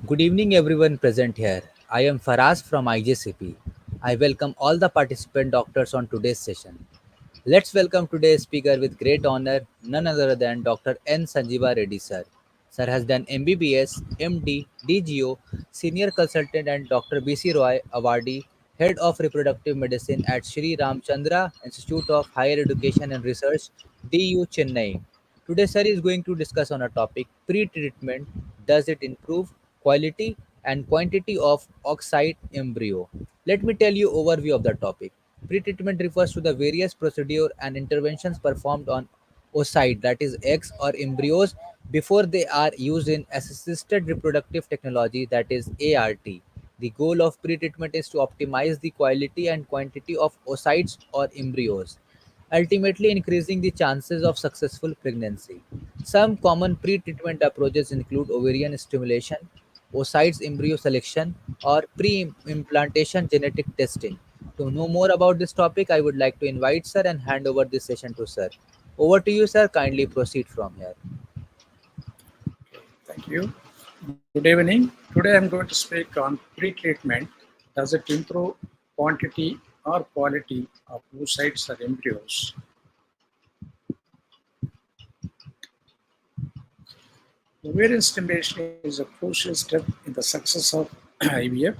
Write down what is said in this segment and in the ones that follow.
Good evening, everyone present here. I am Faraz from IJCP. I welcome all the participant doctors on today's session. Let's welcome today's speaker with great honor, none other than Dr. N. Sanjeeva Reddy sir. Sir has done MBBS, MD, DGO, Senior Consultant and Dr. B.C. Roy Awardee, Head of Reproductive Medicine at Sri Ramchandra Institute of Higher Education and Research, DU Chennai. Today, sir is going to discuss on a topic pre-treatment. Does it improve quality and quantity of oocyte embryo? Let me tell you overview of the topic. Pre-treatment refers to the various procedure and interventions performed on oocyte, that is eggs or embryos, before they are used in assisted reproductive technology, that is ART. The goal of pre-treatment is to optimize the quality and quantity of oocytes or embryos, ultimately increasing the chances of successful pregnancy. Some common pre-treatment approaches include ovarian stimulation, oocytes embryo selection, or pre-implantation genetic testing. To know more about this topic, I would like to invite sir and hand over this session to sir. Over to you, sir. Kindly proceed from here. Thank you. Good evening. Today I'm going to speak on pre-treatment. Does it improve quantity or quality of oocytes or embryos? Ovarian stimulation is a crucial step in the success of IVF.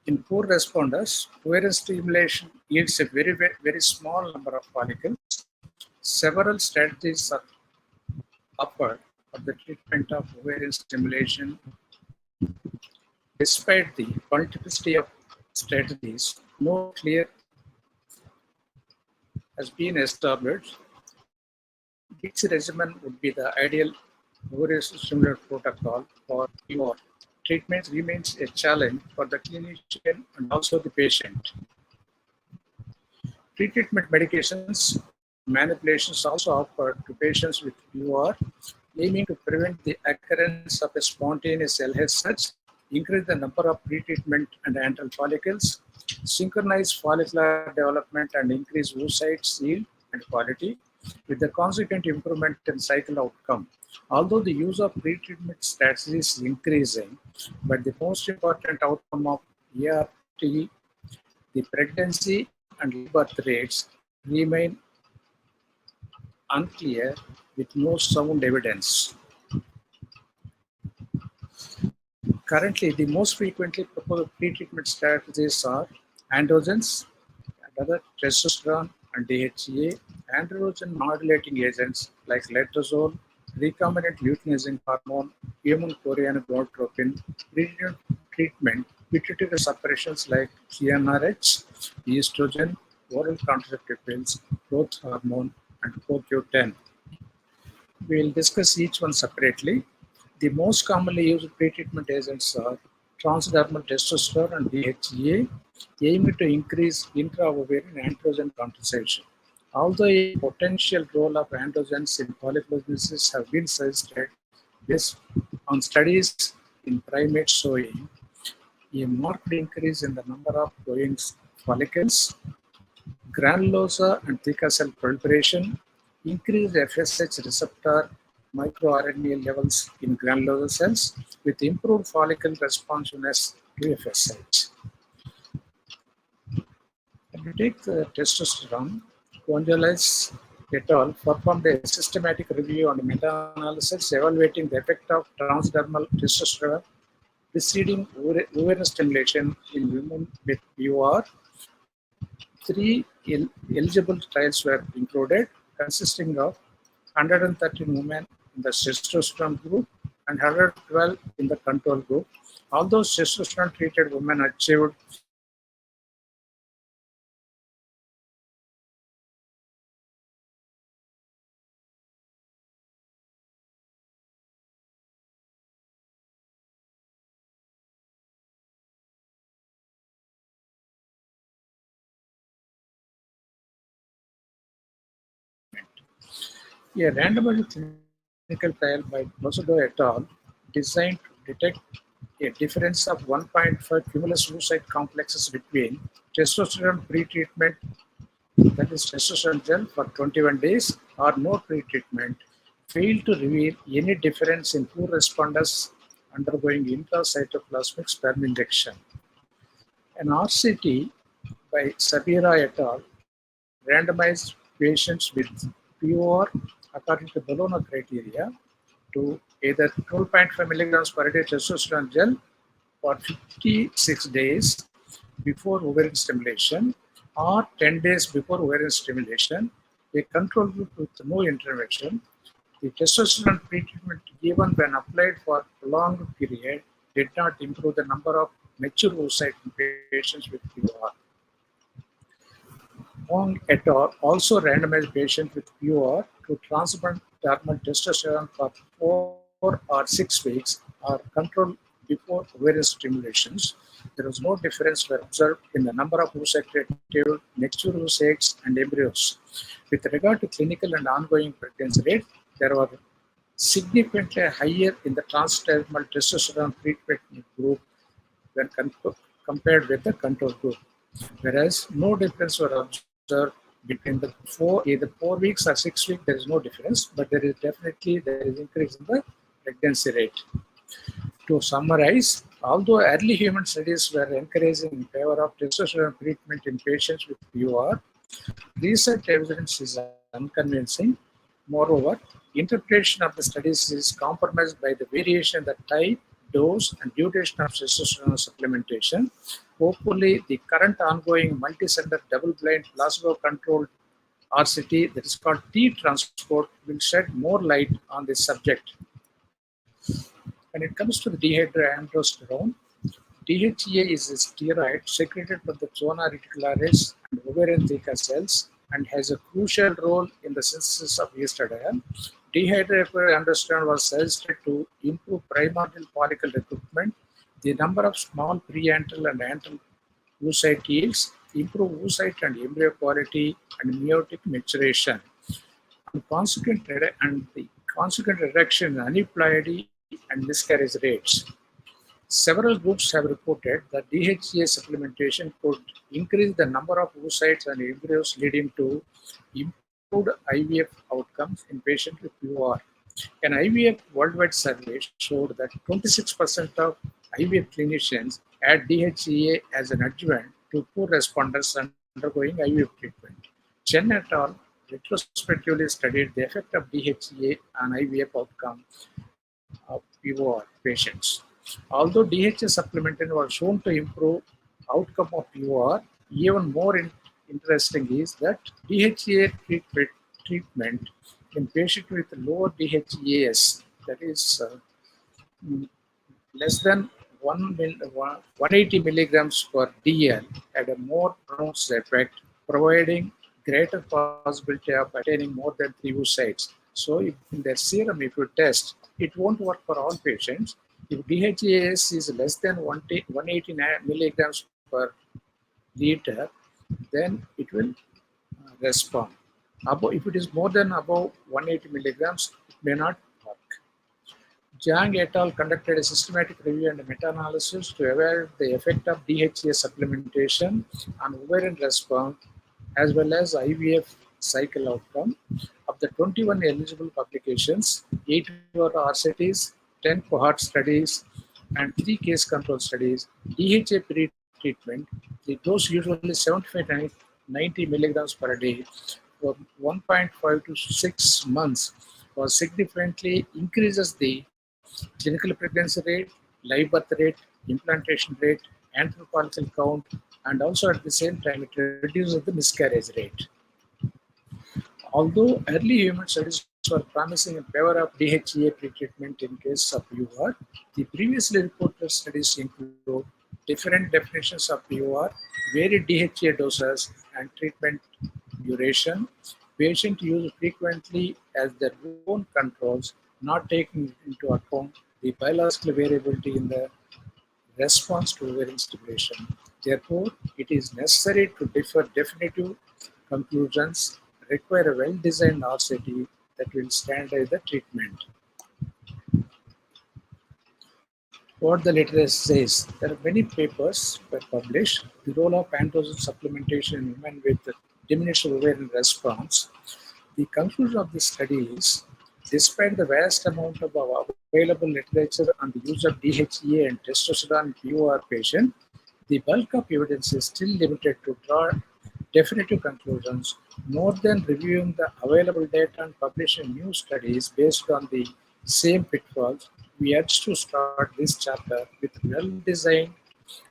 In poor responders, ovarian stimulation yields a very small number of follicles. Several strategies are offered for the treatment of ovarian stimulation. Despite the multiplicity of strategies, no clear has been established. Which regimen would be the ideal ovarian stimulation protocol for your treatment remains a challenge for the clinician and also the patient. Pre-treatment medications manipulations also offered to patients with PUR, aiming to prevent the occurrence of a spontaneous LH, increase the number of pre-treatment and antral follicles, synchronize follicular development, and increase oocytes yield and quality, with the consequent improvement in cycle outcome. Although the use of pre-treatment strategies is increasing, but the most important outcome of ART, the pregnancy and birth rates remain unclear with no sound evidence. Currently, the most frequently proposed pre-treatment strategies are androgens, another testosterone and DHEA, androgen-modulating agents like letrozole, recombinant luteinizing hormone, human chorionic gonadotropin, treatment, pituitary suppressions like GnRH, estrogen, oral contraceptive pills, growth hormone, and CoQ10. We will discuss each one separately. The most commonly used pre-treatment agents are transdermal testosterone and DHEA, aiming to increase intra-ovarian androgen concentration. Although a potential role of androgens in polyposis have been suggested based on studies in primates showing a marked increase in the number of growing follicles, granulosa and theca cell proliferation, increased FSH receptor microRNA levels in granulosa cells with improved follicle responsiveness to FSH. When you take the testosterone, Gonzalez et al. Performed a systematic review and meta-analysis evaluating the effect of transdermal testosterone preceding ovarian stimulation in women with PUR. Three eligible trials were included, consisting of 113 women in the testosterone group and 112 in the control group. Although testosterone treated women achieved a randomized clinical trial by Rosado et al. Designed to detect a difference of 1.5 cumulus oocyte complexes between testosterone pre-treatment, that is testosterone gel, for 21 days or no pre-treatment, failed to reveal any difference in poor responders undergoing intracytoplasmic sperm injection. An RCT by Sabira et al. Randomized patients with pure, according to Bologna criteria, to either 12.5 milligrams per day testosterone gel for 56 days before ovarian stimulation or 10 days before ovarian stimulation, a control group with no intervention. The testosterone pretreatment given when applied for prolonged period did not improve the number of mature oocytes in patients with POR. Wong et al. Also randomized patients with POR to transdermal testosterone for 4 or 6 weeks or control before ovarian stimulations. There was no difference were observed in the number of oocyte-active mature oocytes and embryos. With regard to clinical and ongoing pregnancy rate, there were significantly higher in the transdermal testosterone treatment group when compared with the control group, whereas no difference were observed between the either 4 weeks or 6 weeks. There is no difference, but there is increase in the pregnancy rate. To summarize, although early human studies were encouraging in favor of testosterone treatment in patients with POR, recent evidence is unconvincing. Moreover, interpretation of the studies is compromised by the variation in the type, dose, and duration of testosterone supplementation. Hopefully, the current ongoing multi-center double-blind placebo-controlled RCT, that is called T-Transport, will shed more light on this subject. When it comes to the dehydroandrosterone, DHEA is a steroid secreted from the zona reticularis and ovarian theca cells and has a crucial role in the synthesis of estradiol. Dehydroepiandrosterone was suggested to improve primordial follicle recruitment, the number of small preantral and antral oocyte yields, improve oocyte and embryo quality, and meiotic maturation, and the consequent reduction in aneuploidy and miscarriage rates. Several groups have reported that DHEA supplementation could increase the number of oocytes and embryos, leading to improved IVF outcomes in patients with POR. An IVF worldwide survey showed that 26% of IVF clinicians add DHEA as an adjuvant to poor responders undergoing IVF treatment. Chen et al. Retrospectively studied the effect of DHEA on IVF outcome of POR patients. Although DHA supplementation was shown to improve outcome of POR, even more interesting is that DHA treatment in patients with lower DHEAS, that is less than 180 milligrams per DL, had a more pronounced effect, providing greater possibility of attaining more than 3 oocytes. So, if in their serum, if you test, it won't work for all patients. If DHEAS is less than 180 milligrams per liter, then it will respond. If it is more than above 180 milligrams, it may not work. Jiang et al. Conducted a systematic review and meta-analysis to evaluate the effect of DHEA supplementation on ovarian response as well as IVF cycle outcome. Of the 21 eligible publications, 8 were RCTs, 10 cohort studies, and 3 case control studies. DHA pre-treatment, the dose usually 75 to 90 milligrams per day for 1.5 to 6 months, was significantly increases the clinical pregnancy rate, live birth rate, implantation rate, antral follicle count, and also at the same time it reduces the miscarriage rate. Although early human studies were promising in favor of DHEA pretreatment in case of POR, the previously reported studies include different definitions of POR, varied DHEA doses, and treatment duration. Patients used frequently as their own controls, not taking into account the biological variability in the response to ovarian stimulation. Therefore, it is necessary to differ definitive conclusions, require a well-designed RCT that will standardize the treatment. What the literature says, there are many papers were published. The role of androgen supplementation in women with diminished ovarian response. The conclusion of this study is Despite the vast amount of available literature on the use of DHEA and testosterone in POR patients, the bulk of evidence is still limited to draw definitive conclusions. More than reviewing the available data and publishing new studies based on the same pitfalls, we urge to start this chapter with well-designed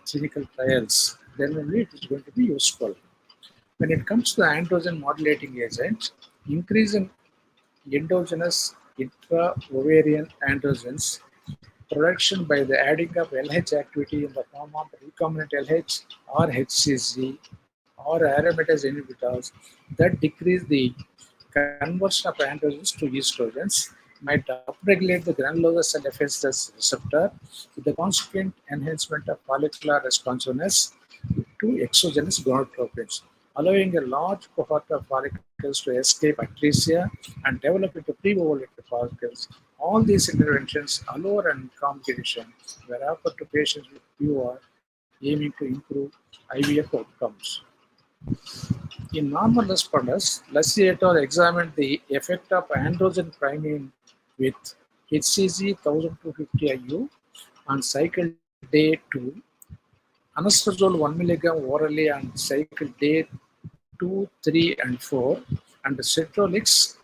clinical trials. Then only it is going to be useful. When it comes to the androgen modulating agent, increase in endogenous intra-ovarian androgens production by the adding of LH activity in the form of recombinant LH or HCG or aromatase inhibitors that decrease the conversion of androgens to estrogens might upregulate the granulosa cell FSS receptor with the consequent enhancement of follicular responsiveness to exogenous gonadotropins, allowing a large cohort of follicles to escape atresia and develop into pre-ovulated follicles. All these interventions, alone and combination, were offered to patients with POR aiming to improve IVF outcomes. In normal responders, Lassie et al. Examined the effect of androgen priming with HCG 1250 IU on cycle day 2, anastrozole 1 mg orally on cycle day 2, 3, and 4, and cetrolix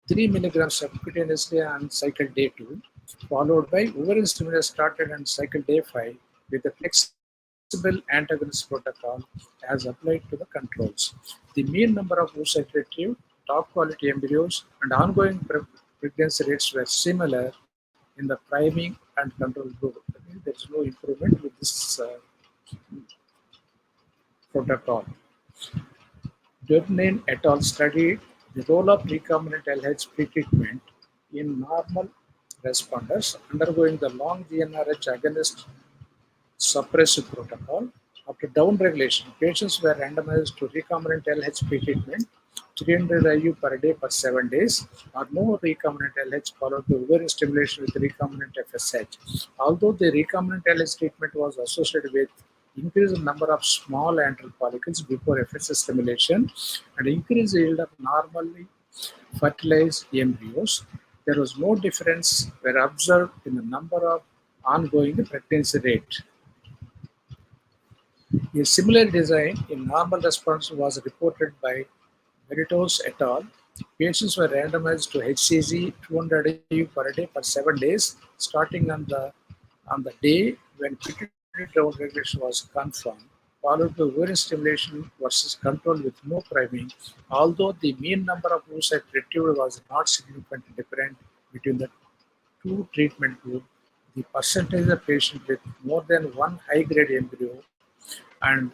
3 mg subcutaneously on cycle day 2, followed by ovarian stimulus started on cycle day 5 with a flexible antagonist protocol as applied to the controls. The mean number of oocyte retrieved, top quality embryos, and ongoing pregnancy rates were similar in the priming and control group. That means there is no improvement with this protocol. Dubnin et al. Studied the role of recombinant LH pretreatment in normal responders undergoing the long GnRH agonist suppressive protocol. After downregulation, patients were randomized to recombinant LH pretreatment 300 IU per day for 7 days, or no recombinant LH followed by ovarian stimulation with recombinant FSH. Although the recombinant LH treatment was associated with increased number of small antral follicles before FSH stimulation and increased yield of normally fertilized embryos, there was no difference were observed in the number of ongoing pregnancy rate. A similar design in normal response was reported by Veritos et al. Patients were randomized to HCG 200 IU per day for 7 days, starting on the day when pituitary downregulation was confirmed, followed by ovarian stimulation versus control with no priming. Although the mean number of oocyte retrieved was not significantly different between the two treatment groups, the percentage of patients with more than one high-grade embryo and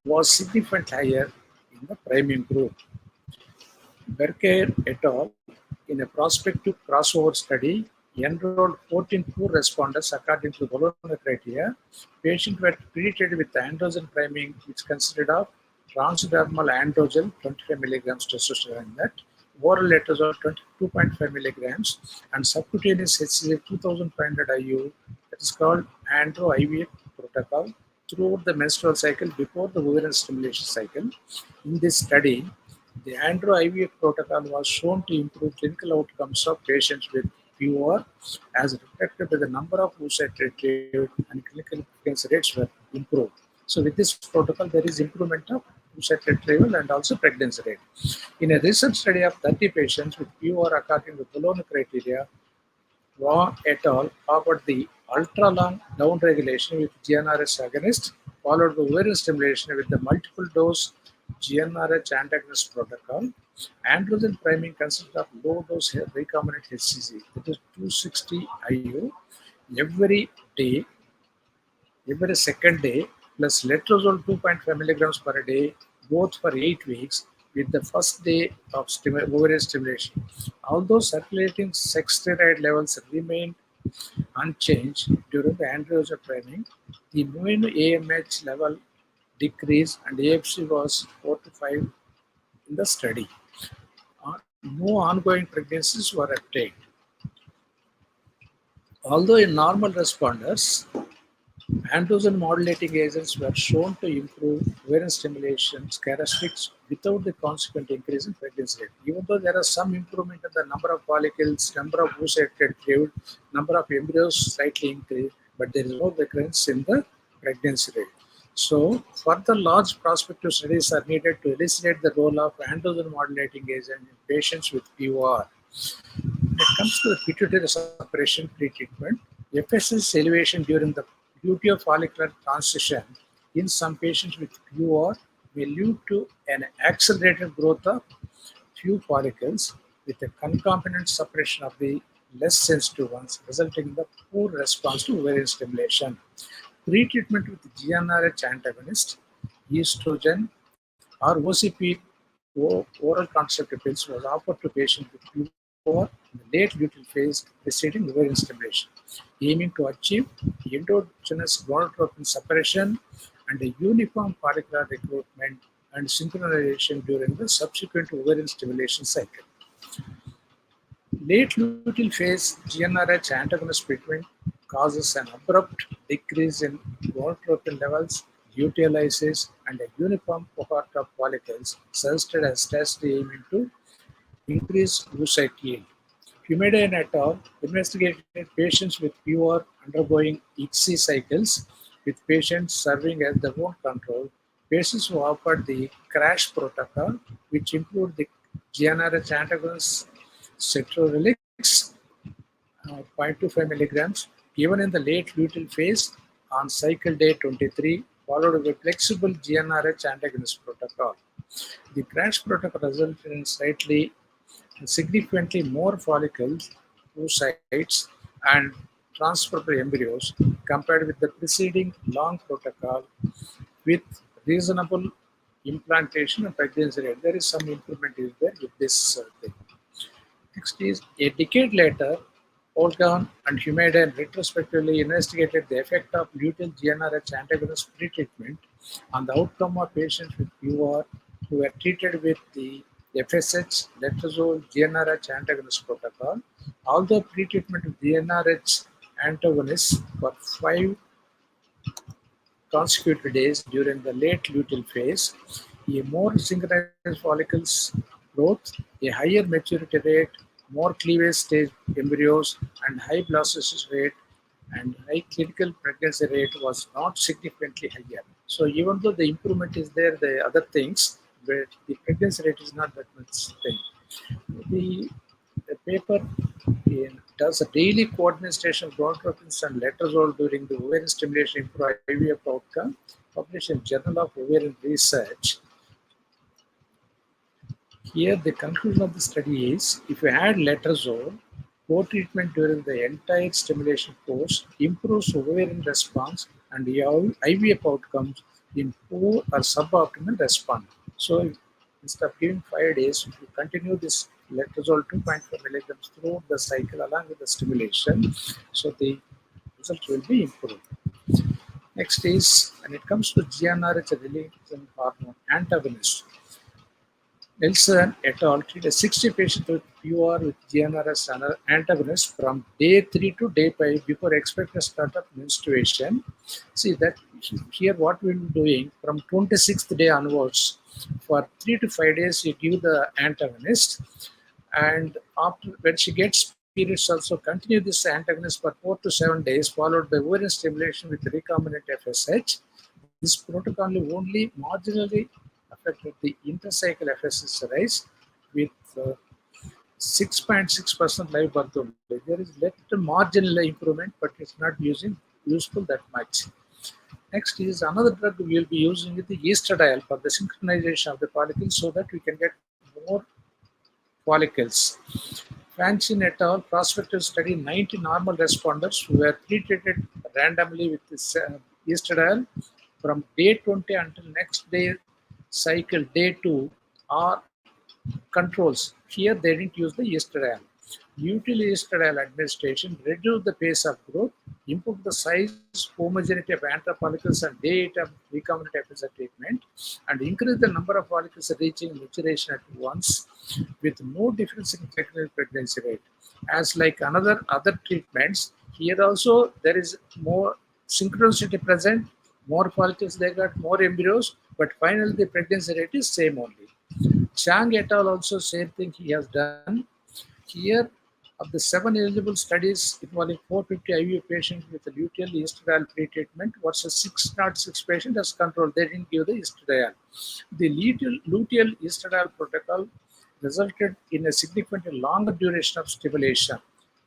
was significantly higher in the priming group. Berker et al. In a prospective crossover study enrolled 14 poor responders according to Bologna criteria. Patients were treated with androgen priming, which consisted of transdermal androgen 25 milligrams testosterone net, oral letrozole 22.5 milligrams, and subcutaneous HCG 2500 IU, that is called Andro IVF protocol, throughout the menstrual cycle before the ovarian stimulation cycle. In this study, the Andro IVF protocol was shown to improve clinical outcomes of patients with POR as reflected by the number of oocyte retrieved and clinical pregnancy rates were improved. So with this protocol, there is improvement of oocyte retrieval and also pregnancy rate. In a recent study of 30 patients with POR according to Bologna criteria, Wang et al. Offered the ultra-long downregulation with GnRH agonist, followed by ovarian stimulation with the multiple dose GnRH antagonist protocol. Androgen priming consists of low dose recombinant HCG, that is 260 IU, every day, every second day, plus letrozole 2.5 milligrams per day, both for 8 weeks, with the first day of ovarian stimulation. Although circulating sex steroid levels remained unchanged during the androgen priming, the mean AMH level decreased and AFC was 4 to 5 in the study. No ongoing pregnancies were obtained. Although in normal responders, Androgen modulating agents were shown to improve ovarian stimulation characteristics without the consequent increase in pregnancy rate. Even though there is some improvement in the number of follicles, number of oocyte retrieved, number of embryos slightly increased, but there is no difference in the pregnancy rate. So, further large prospective studies are needed to elucidate the role of androgen modulating agent in patients with POR. When it comes to the pituitary suppression pre-treatment, FSH elevation during the luteal-follicular transition in some patients with PUR may lead to an accelerated growth of few follicles with a concomitant suppression of the less sensitive ones, resulting in the poor response to ovarian stimulation. Pre-treatment with GnRH antagonist, estrogen, or OCP oral contraceptive pills was offered to patients with PUR in the late luteal phase preceding ovarian stimulation, aiming to achieve endogenous gonadotropin suppression and a uniform follicular recruitment and synchronization during the subsequent ovarian stimulation cycle. Late luteal phase GnRH antagonist treatment causes an abrupt decrease in gonadotropin levels, luteolysis, and a uniform cohort of follicles suggested as test aiming to increase oocyte yield. Humeda et al. Investigated patients with PUR undergoing ICSI cycles with patients serving as their own control. Patients who offered the CRASH protocol, which include the GnRH antagonist cetrorelix 0.25 milligrams given in the late luteal phase on cycle day 23, followed by flexible GnRH antagonist protocol. The CRASH protocol resulted in significantly more follicles, oocytes, and transferable embryos compared with the preceding long protocol with reasonable implantation and pregnancy rate. There is some improvement is there with this thing. Next is a decade later, Olgan and Humeden retrospectively investigated the effect of luteal GnRH antagonist pretreatment on the outcome of patients with PUR who were treated with the FSH letrozole GnRH antagonist protocol. Although pretreatment with GnRH antagonists for 5 consecutive days during the late luteal phase, a more synchronized follicles growth, a higher maturity rate, more cleavage stage embryos, and high blastocyst rate and high clinical pregnancy rate was not significantly higher. So even though the improvement is there, the other things, but the pregnancy rate is not that much thing. The, the paper does a daily co-administration of gonadotropins and letrozole during the ovarian stimulation improve IVF outcome, published in Journal of Ovarian Research. Here, the conclusion of the study is if you add letrozole, co-treatment during the entire stimulation course improves ovarian response and the IVF outcomes in poor or suboptimal respond. So, instead of giving 5 days, if you continue this letrozole 2.5 milligrams throughout the cycle along with the stimulation, so the result will be improved. Next is when it comes to GnRH releasing hormone antagonist. Nelson et al. Treated 60 patients with PUR with GnRS antagonist from day 3 to day 5 before expected start of menstruation. See that here what we will be doing from 26th day onwards for 3 to 5 days you give the antagonist, and after when she gets periods also continue this antagonist for 4 to 7 days followed by ovarian stimulation with recombinant FSH. This protocol only marginally affected the intercycle FSH rise with 6.6% live birth only. There is little marginal improvement, but it's not useful that much. Next is another drug we will be using with the estradiol for the synchronization of the follicles so that we can get more follicles. Franchin et al. Prospective study 90 normal responders who were treated randomly with this estradiol from day 20 until next day cycle day 2 are controls. Here they didn't use the estradiol. Luteal estradiol administration reduced the pace of growth, improved the size, homogeneity of antral follicles and day 8 of recombinant FSH treatment, and increased the number of follicles reaching maturation at once with no difference in clinical pregnancy rate. As like other treatments, here also there is more synchronicity present, more follicles they got, more embryos, but finally the pregnancy rate is same only. Chang et al. Also same thing he has done. Here, of the 7 eligible studies involving 450 IVF patients with a luteal estradiol pretreatment versus 606 patients as control, they didn't give the estradiol. The luteal estradiol protocol resulted in a significantly longer duration of stimulation.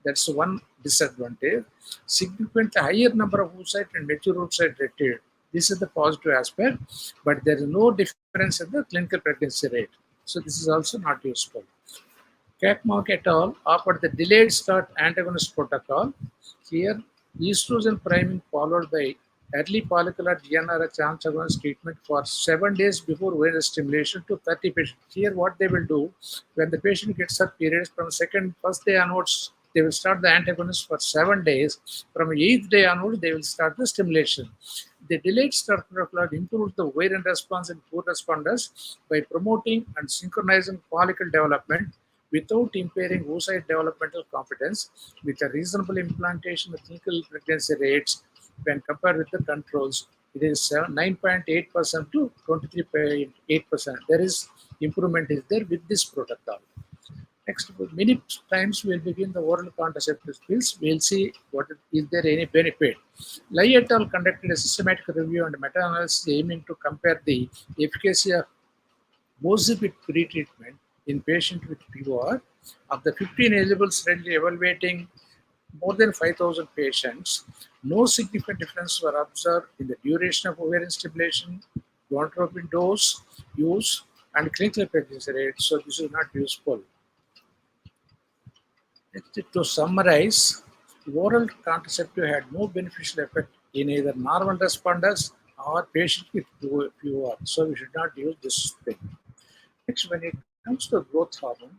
That's one disadvantage. Significantly higher number of oocyte and mature oocyte retrieved. This is the positive aspect, but there is no difference in the clinical pregnancy rate. So this is also not useful. Kakmark et al. Offered the delayed start antagonist protocol. Here, estrogen priming followed by early follicular GnRH antagonist treatment for 7 days before ovarian stimulation to 30 patients. Here, what they will do, when the patient gets her periods from first day onwards, they will start the antagonist for 7 days. From 8th day onwards, they will start the stimulation. The delayed start protocol improves the ovarian response in poor responders by promoting and synchronizing follicle development without impairing oocyte developmental competence, with a reasonable implantation of clinical pregnancy rates when compared with the controls. It is 9.8% to 23.8%. There is improvement is there with this protocol. Next, many times we'll begin the oral contraceptive pills. We'll see what is there any benefit. Lai et al. Conducted a systematic review and meta-analysis aiming to compare the efficacy of Mosibit pretreatment in patients with POR. Of the 15 eligible studies evaluating more than 5,000 patients, no significant difference were observed in the duration of ovarian stimulation, gonadotropin dose use, and clinical pregnancy rate. So this is not useful. To summarize, oral contraceptive had no beneficial effect in either normal responders or patients with POR. So we should not use this thing. Next, when it comes to growth hormone,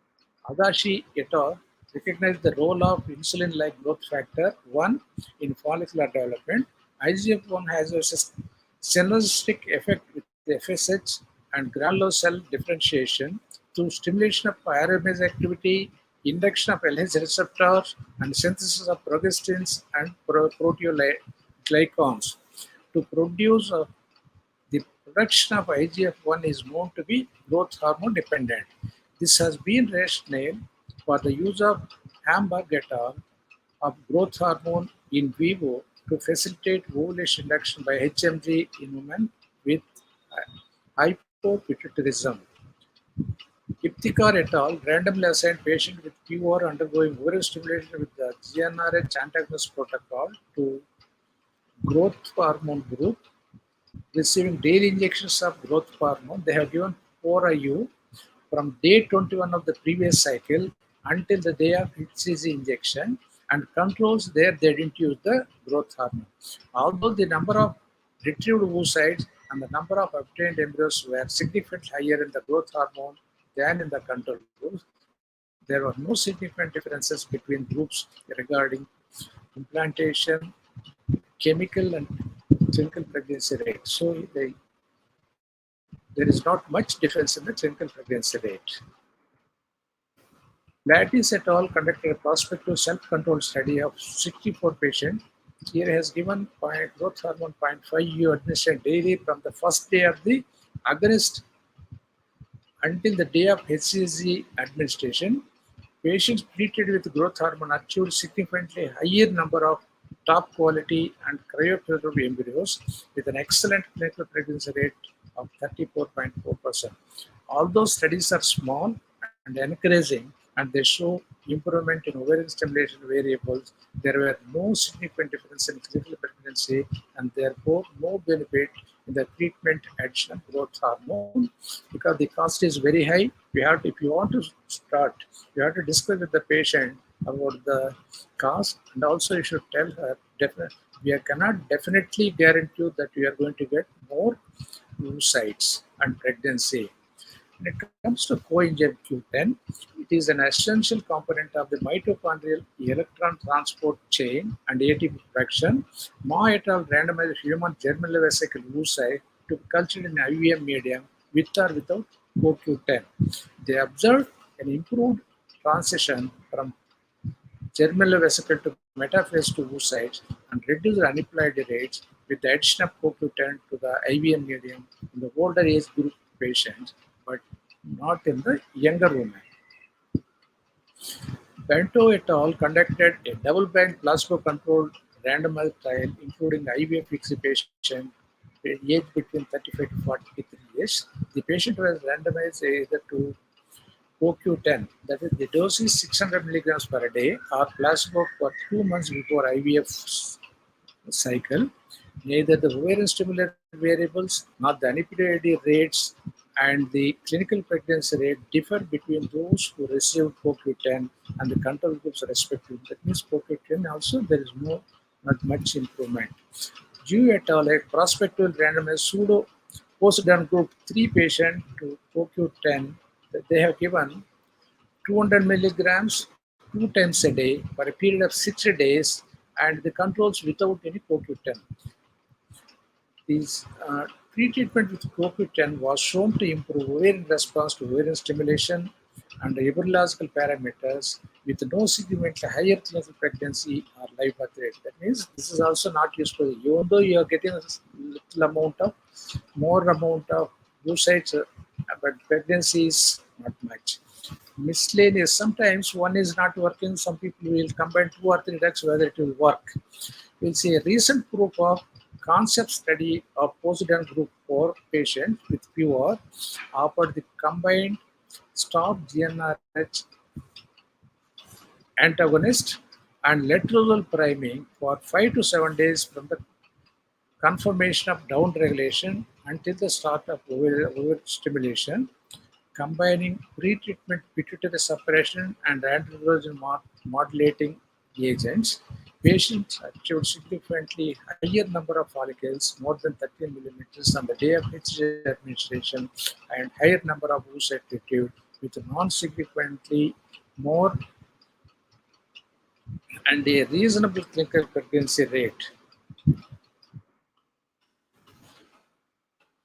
Adashi et al. Recognized the role of insulin-like growth factor 1 in follicular development. IGF-1 has a synergistic effect with FSH and granular cell differentiation through stimulation of aromatase activity, induction of LH receptors, and synthesis of progestins and proteoglycans to produce the production of IGF-1 is known to be growth hormone dependent. This has been rationale for the use of Hamburg et al. Of growth hormone in vivo to facilitate ovulation induction by HMG in women with hypopituitarism. Iptikar et al. Randomly assigned patients with POR undergoing ovarian stimulation with the GnRH antagonist protocol to growth hormone group receiving daily injections of growth hormone. They have given 4IU from day 21 of the previous cycle until the day of HCG injection, and controls there they didn't use the growth hormone. Although the number of retrieved oocytes and the number of obtained embryos were significantly higher in the growth hormone than in the control groups, there were no significant differences between groups regarding implantation, chemical, and clinical pregnancy rate. So there is not much difference in the clinical pregnancy rate. Lattice et al. Conducted a prospective self-controlled study of 64 patients. Here has given growth hormone 0.5 U administered daily from the first day of the agonist until the day of HCG administration. Patients treated with growth hormone achieved significantly higher number of top quality and cryopreserved embryos with an excellent clinical pregnancy rate of 34.4%. Although studies are small and encouraging and they show improvement in ovarian stimulation variables, there were no significant difference in clinical pregnancy and therefore no benefit in the treatment addition of growth hormone because the cost is very high. If you want to start, you have to discuss with the patient about the cost, and also you should tell her we cannot definitely guarantee you that you are going to get more oocytes and pregnancy. When it comes to coenzyme Q10, it is an essential component of the mitochondrial electron transport chain and ATP production. Ma et al. Randomized human germinal vesicle oocyte to be cultured in IVM medium with or without CoQ10. They observed an improved transition from germinal vesicle to metaphase to oocytes and reduce aneuploidy rates with the addition of CoQ10 to the IVM medium in the older age group patients, but not in the younger women. Bento et al. Conducted a double-blind placebo-controlled randomized trial including IVF patient aged between 35 to 43 years. The patient was randomized either to CoQ10, that is, the dose is 600 milligrams per day, or placebo for 2 months before IVF cycle. Neither the ovarian stimulated variables nor the aneuploidy rates and the clinical pregnancy rate differ between those who received CoQ10 and the control groups respectively. That means CoQ10 also there is not much improvement. Ju et al. A prospective randomized pseudo postdone group 3 patient to CoQ10 that they have given 200 milligrams 2 times a day for a period of 60 days and the controls without any CoQ10. These pre-treatment with CoQ10 was shown to improve ovarian response to ovarian stimulation and embryological parameters with no significantly higher clinical pregnancy or live birth rate. That means this is also not useful. Even though you are getting a little amount of more amount of oocytes, but pregnancy is not much. Miscellaneous. Sometimes one is not working. Some people will combine 2 or 3 drugs whether it will work. We'll see a recent proof of concept study of postdone group 4 patients with pure offered the combined stop GnRH antagonist and letrozole priming for 5 to 7 days from the confirmation of down regulation until the start of overstimulation, combining pre-treatment pituitary suppression and androgen-modulating agents. Patients achieved significantly higher number of follicles, more than 13 millimeters on the day of HG administration, and higher number of oocyte retrieved with non-significantly more and a reasonable clinical pregnancy rate.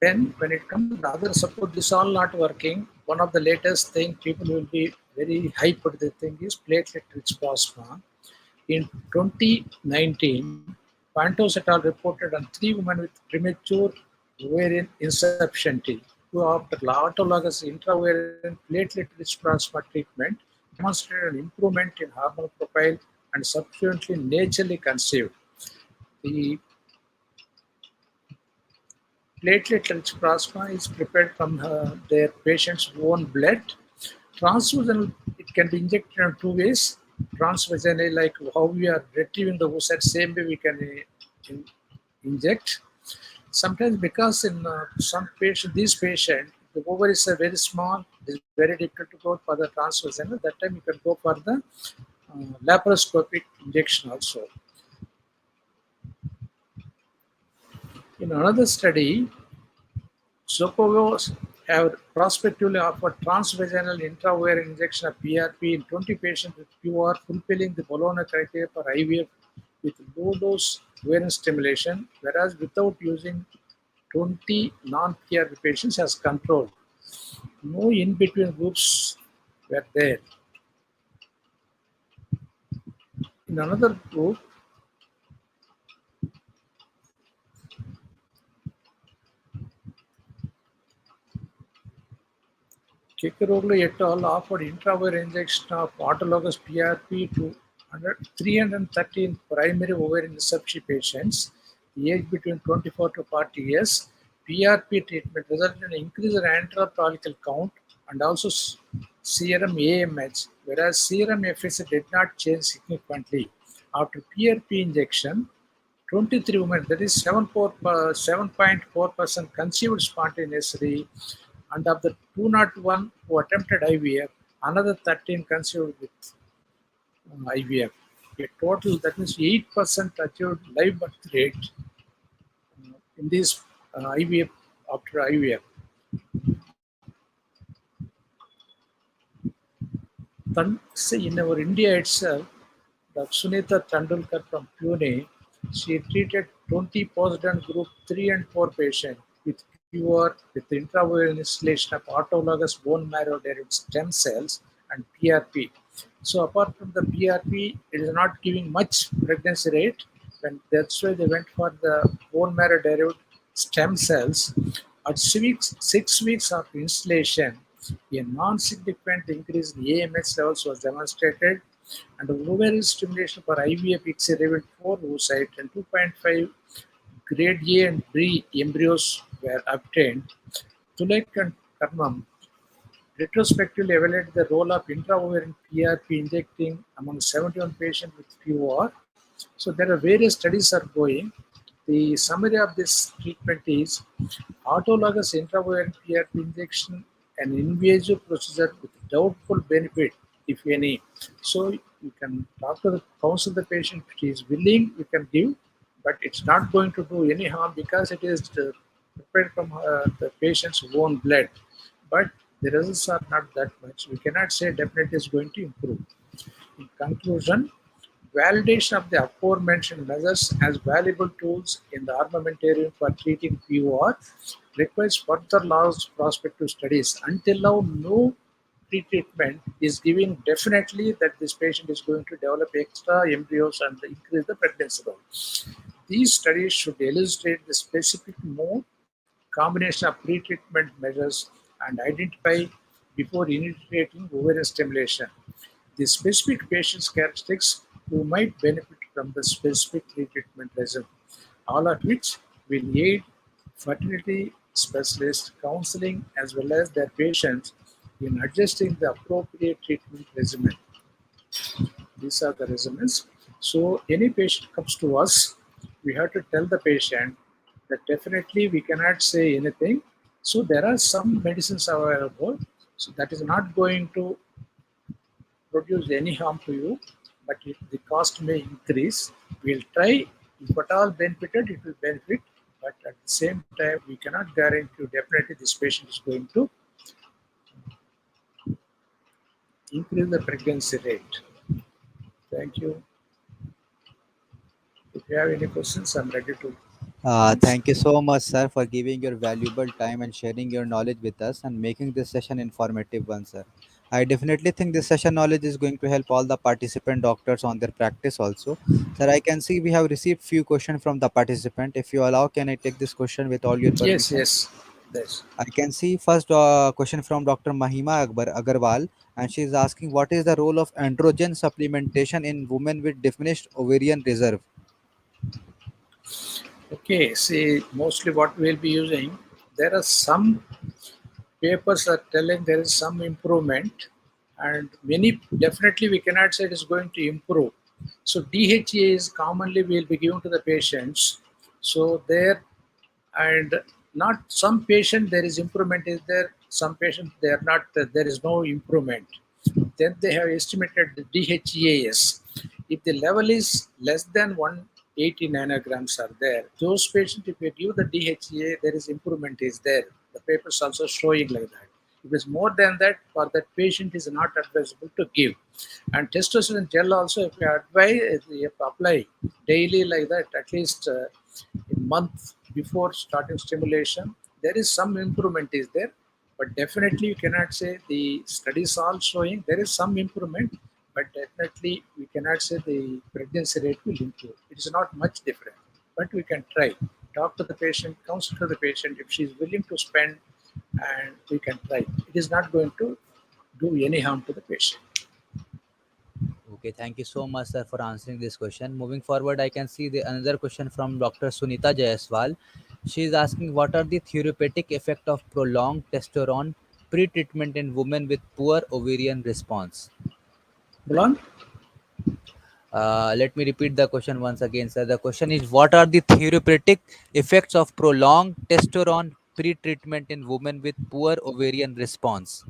Then, when it comes to the other support, this all not working. One of the latest thing people will be very hyped. The thing is platelet-rich plasma. In 2019, Pantos et al. Reported on 3 women with premature ovarian insufficiency who, after autologous intraovarian platelet-rich plasma treatment, demonstrated an improvement in hormone profile and subsequently naturally conceived. The platelet-rich plasma is prepared from their patient's own blood. Transfusional, it can be injected in 2 ways. Transvaginal, like how we are retrieving the oocyte, same way we can inject. Sometimes because in some patient, these patients, the ovaries are very small, it's very difficult to go for the transvaginal. That time you can go for the laparoscopic injection also. In another study, Sokovos have prospectively offered transvaginal intraovarian injection of PRP in 20 patients with pure, fulfilling the Bologna criteria for IVF with low-dose ovarian stimulation, whereas without using 20 non-PRP patients as control. No in-between groups were there. In another group, Kekeroglu et al. Offered intraovarian injection of autologous PRP to 313 primary ovarian insufficiency patients, aged between 24 to 40 years. PRP treatment resulted in increased antral follicle count and also serum AMH, whereas serum FSH did not change significantly. After PRP injection, 23 women, that is 7.4% conceived spontaneously, and of the 201 who attempted IVF, another 13 conceived with IVF. A total, that means 8% achieved live birth rate in this IVF after IVF. See, in our India itself, the Sunita Tandulkar from Pune, she treated 20 postdone group 3 and 4 patients with pure with intraovarian instillation of autologous bone marrow derived stem cells and PRP. So apart from the PRP, it is not giving much pregnancy rate, When that's why they went for the bone marrow derived stem cells. At 6 weeks of instillation, a non-significant increase in AMH levels was demonstrated, and ovarian stimulation for IVF revealed 4 oocyte and 2.5 grade A and B embryos were obtained. Tulek and Karmam retrospectively evaluated the role of intraovarian PRP injecting among 71 patients with POR. So there are various studies are going. The summary of this treatment is autologous intraovarian PRP injection, an invasive procedure with doubtful benefit, if any. So you can talk to the counsel the patient if he is willing, you can give, but it's not going to do any harm because it is prepared from the patient's own blood. But the results are not that much. We cannot say definitely is going to improve. In conclusion, validation of the aforementioned measures as valuable tools in the armamentarium for treating POR requires further large prospective studies. Until now, no pretreatment is giving definitely that this patient is going to develop extra embryos and increase the pregnancy rate. These studies should illustrate the specific mode, combination of pretreatment measures, and identify before initiating ovarian stimulation the specific patient's characteristics who might benefit from the specific pretreatment regimen, all of which will aid fertility specialist counseling as well as their patients in adjusting the appropriate treatment regimen. These are the regimens. So any patient comes to us, we have to tell the patient that definitely we cannot say anything. So there are some medicines available. So that is not going to produce any harm to you, but the cost may increase. We'll try, if at all benefited, it will benefit, but at the same time, we cannot guarantee definitely this patient is going to increase the pregnancy rate. Thank you. If you have any questions, I'm ready to answer. Thank you so much, sir, for giving your valuable time and sharing your knowledge with us and making this session informative one, sir. I definitely think this session knowledge is going to help all the participant doctors on their practice also. Sir, I can see we have received few questions from the participant. If you allow, can I take this question with all your Yes, permission? yes, yes. I can see first question from Dr. Mahima Agarwal, and she is asking what is the role of androgen supplementation in women with diminished ovarian reserve? Okay, see, mostly what we'll be using, there are some papers are telling there is some improvement, and many definitely we cannot say it is going to improve. So DHEA is commonly will be given to the patients. So there, and not some patient there is improvement is there, some patient they are not, there is no improvement. Then they have estimated the DHEAS. If the level is less than 180 nanograms are there, those patients, if you give the DHEA, there is improvement is there. The papers also showing like that. If it's more than that, for that patient is not advisable to give. And testosterone gel also, if you advise, if you apply daily like that, at least a month before starting stimulation, there is some improvement is there, but definitely you cannot say the studies all showing there is some improvement, but definitely we cannot say the pregnancy rate will improve. It is not much different, but we can try. Talk to the patient, counsel to the patient if she is willing to spend, and we can try. It is not going to do any harm to the patient. Okay, thank you so much, sir, for answering this question. Moving forward, I can see the another question from Dr. Sunita Jaiswal. She is asking what are the therapeutic effect of prolonged testosterone pre-treatment in women with poor ovarian response? Hold Let me repeat the question once again, sir. The question is what are the therapeutic effects of prolonged testosterone pre-treatment in women with poor ovarian response?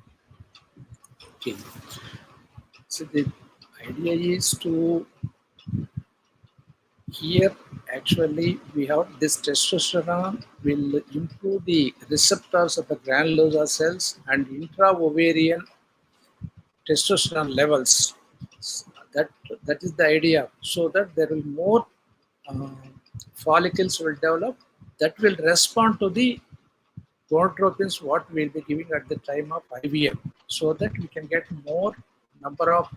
Okay. So the idea is to here actually we have this testosterone will improve the receptors of the granulosa cells and intra-ovarian testosterone levels. That that is the idea. So that there will more uh, follicles will develop that will respond to the gonadotropins what we'll be giving at the time of IVF, so that we can get more number of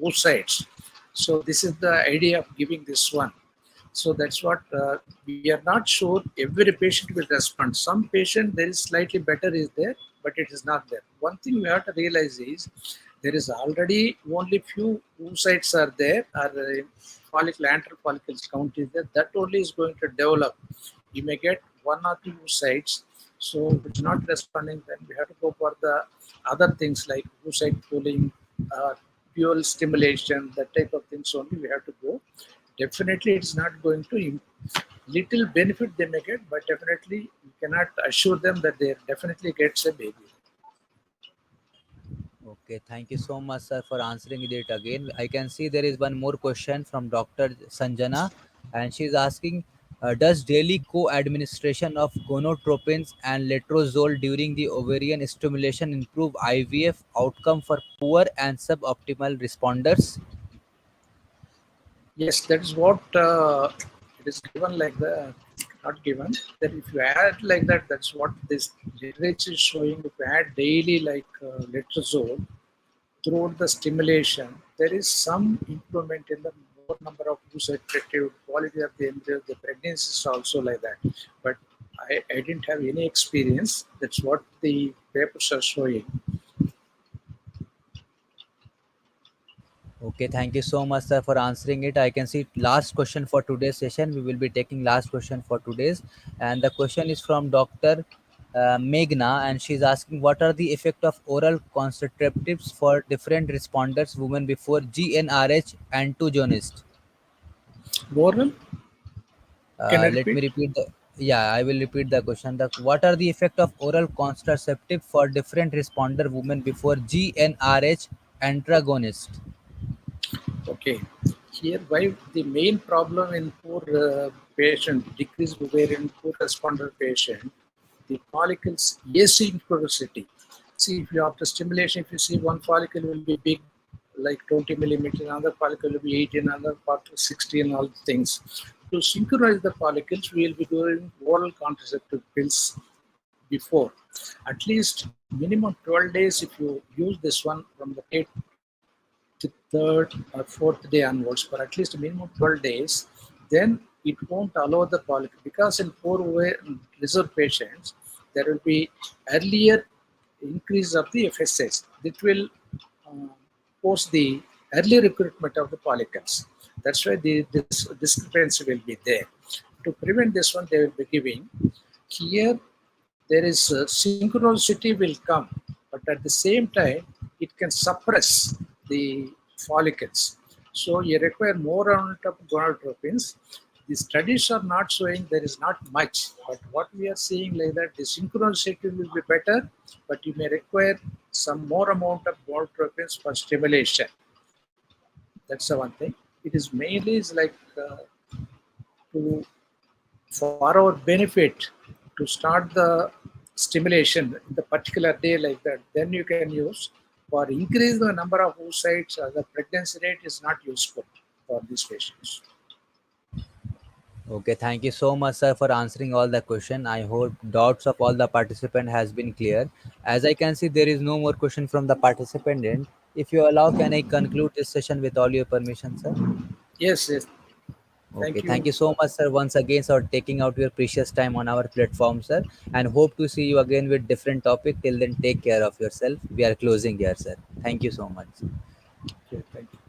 oocytes. So this is the idea of giving this one. So that's what we are not sure every patient will respond. Some patient there is slightly better is there, but it is not there. One thing we have to realize is there is already only few oocytes are there, or follicle antral follicles count is there. That only is going to develop. You may get one or two oocytes. So if it's not responding, then we have to go for the other things like oocyte pooling, fuel stimulation, that type of things only we have to go. Definitely it's not going to little benefit they may get, but definitely you cannot assure them that they definitely gets a baby. Okay, thank you so much, sir, for answering it again. I can see there is one more question from Dr. Sanjana, and she's asking, does daily co-administration of gonadotropins and letrozole during the ovarian stimulation improve IVF outcome for poor and suboptimal responders? Yes, that is what it is given like the not given that if you add like that, that's what this literature is showing. If you add daily like letrozole throughout the stimulation, there is some improvement in the more number of oocyte quality of the embryo. The pregnancy is also like that. But I didn't have any experience. That's what the papers are showing. Okay, thank you so much, sir, for answering it. I can see last question for today's session. We will be taking last question for today's, and the question is from Dr. Meghna, and she's asking, what are the effect of oral contraceptives for different responders, women before GnRH antagonist? Moral, can I Let me repeat? repeat the. Yeah, I will repeat the question. What are the effect of oral contraceptive for different responder women before GnRH antagonist? Okay. Here, why the main problem in poor patient, decreased ovarian, poor responder patient, the follicles asynchronicity. See, if you after stimulation, if you see one follicle will be big, like 20 millimeters, another follicle will be 18, another follicle 16, all things. To synchronize the follicles, we will be doing oral contraceptive pills before. At least minimum 12 days if you use this one from the day the third or fourth day onwards for at least a minimum 12 days, then it won't allow the follicle because in poor reserve patients, there will be earlier increase of the FSH. It will uh, post the early recruitment of the follicles. That's why this discrepancy will be there. To prevent this one, they will be giving here there is synchronicity will come, but at the same time it can suppress the follicles. So you require more amount of gonadotropins. The studies are not showing there is not much, but what we are seeing like that the synchronicity will be better, but you may require some more amount of gonadotropins for stimulation. That's the one thing. It is mainly is like to for our benefit to start the stimulation in the particular day like that, then you can use. For increase the number of oocytes, the pregnancy rate is not useful for these patients. Okay, thank you so much, sir, for answering all the question. I hope doubts of all the participant has been clear. As I can see, there is no more question from the participant end. If you allow, can I conclude this session with all your permission, sir? Yes, yes. Okay, Thank thank you. you so much, sir, once again for taking out your precious time on our platform, sir. And hope to see you again with different topic. Till then, take care of yourself. We are closing here, sir. Thank you so much. Okay, thank you.